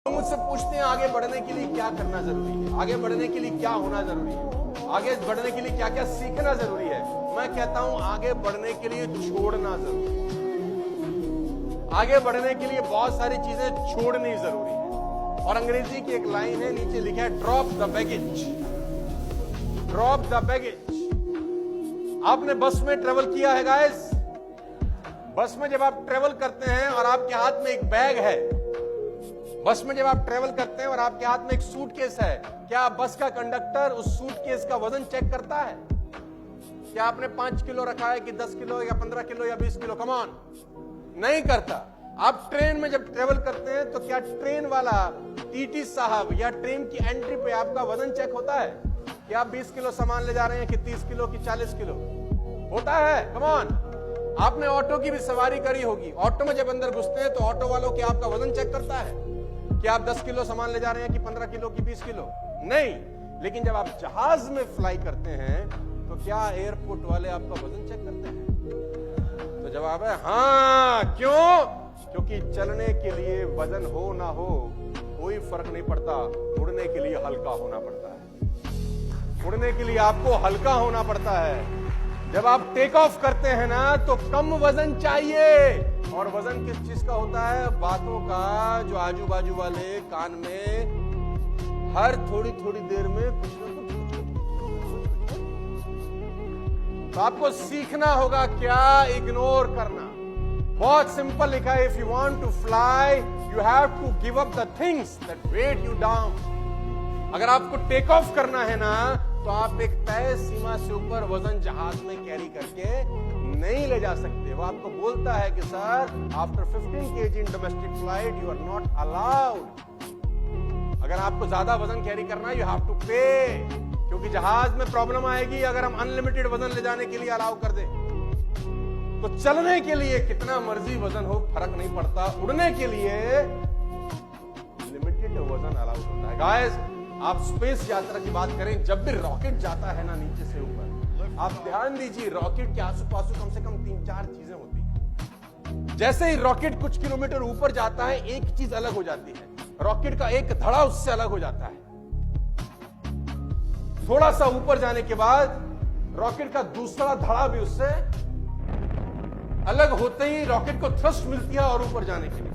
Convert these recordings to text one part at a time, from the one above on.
मुझसे पूछते हैं आगे बढ़ने के लिए क्या करना जरूरी है, आगे बढ़ने के लिए क्या होना जरूरी है, आगे बढ़ने के लिए क्या क्या सीखना जरूरी है। मैं कहता हूं आगे बढ़ने के लिए छोड़ना जरूरी है। आगे बढ़ने के लिए बहुत सारी चीजें छोड़नी जरूरी है। और अंग्रेजी की एक लाइन है, नीचे लिखा है drop the baggage, drop the baggage. आपने बस में ट्रेवल किया है गाइस? बस में जब आप ट्रेवल करते हैं और आपके हाथ में एक बैग है, बस में जब आप ट्रेवल करते हैं और आपके हाथ में एक सूटकेस है, क्या बस का कंडक्टर उस सूटकेस का वजन चेक करता है? क्या आपने 5 किलो रखा है कि 10 किलो या 15 किलो या 20 किलो? कम ऑन, नहीं करता। आप ट्रेन में जब ट्रेवल करते हैं तो क्या ट्रेन वाला टीटी साहब या ट्रेन की एंट्री पे आपका वजन चेक होता है कि आप 20 किलो सामान ले जा रहे हैं कि 30 किलो कि 40 किलो? होता है। Come on. आपने ऑटो की भी सवारी करी होगी, ऑटो में जब अंदर घुसते हैं तो ऑटो वालों के आपका वजन चेक करता है कि आप 10 किलो सामान ले जा रहे हैं कि 15 किलो कि 20 किलो? नहीं। लेकिन जब आप जहाज में फ्लाई करते हैं तो क्या एयरपोर्ट वाले आपका वजन चेक करते हैं? तो जवाब है हाँ। क्यों? क्योंकि चलने के लिए वजन हो ना हो कोई फर्क नहीं पड़ता, उड़ने के लिए हल्का होना पड़ता है। उड़ने के लिए आपको हल्का होना पड़ता है। जब आप टेक ऑफ करते हैं ना तो कम वजन चाहिए। और वजन किस चीज का होता है? बातों का, जो आजू बाजू वाले कान में हर थोड़ी थोड़ी देर में कुछ ना कुछ। तो आपको सीखना होगा क्या? इग्नोर करना। बहुत सिंपल लिखा है, if you want to fly you have to give up the things that weigh you down. अगर आपको टेक ऑफ करना है ना तो आप एक तय सीमा से ऊपर वजन जहाज में कैरी करके नहीं ले जा सकते। वो आपको बोलता है कि sir after 15 kg in domestic flight you are not allowed. अगर आपको ज्यादा वजन कैरी करना है यू हैव टू पे, क्योंकि जहाज में प्रॉब्लम आएगी अगर हम अनलिमिटेड वजन ले जाने के लिए अलाउ कर दें। तो चलने के लिए कितना मर्जी वजन हो फर्क नहीं पड़ता, उड़ने के लिए लिमिटेड वजन अलाउ होता है। गाइस, आप स्पेस यात्रा की बात करें, जब भी रॉकेट जाता है ना नीचे से ऊपर, आप ध्यान दीजिए रॉकेट के आसू पासू कम से कम 3-4 चीजें होती हैं। जैसे ही रॉकेट कुछ किलोमीटर ऊपर जाता है एक चीज अलग हो जाती है, रॉकेट का एक धड़ा उससे अलग हो जाता है। थोड़ा सा ऊपर जाने के बाद रॉकेट का दूसरा धड़ा भी उससे अलग होते ही रॉकेट को थ्रस्ट मिलती है और ऊपर जाने के लिए।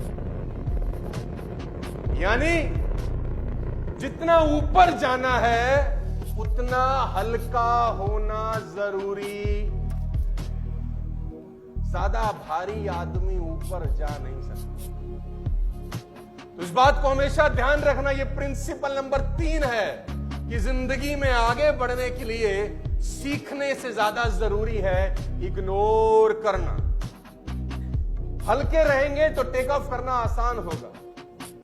यानी जितना ऊपर जाना है उतना हल्का होना जरूरी। ज्यादा भारी आदमी ऊपर जा नहीं सकता। तो इस बात को हमेशा ध्यान रखना। यह प्रिंसिपल नंबर 3 है कि जिंदगी में आगे बढ़ने के लिए सीखने से ज्यादा जरूरी है इग्नोर करना। हल्के रहेंगे तो टेक ऑफ करना आसान होगा।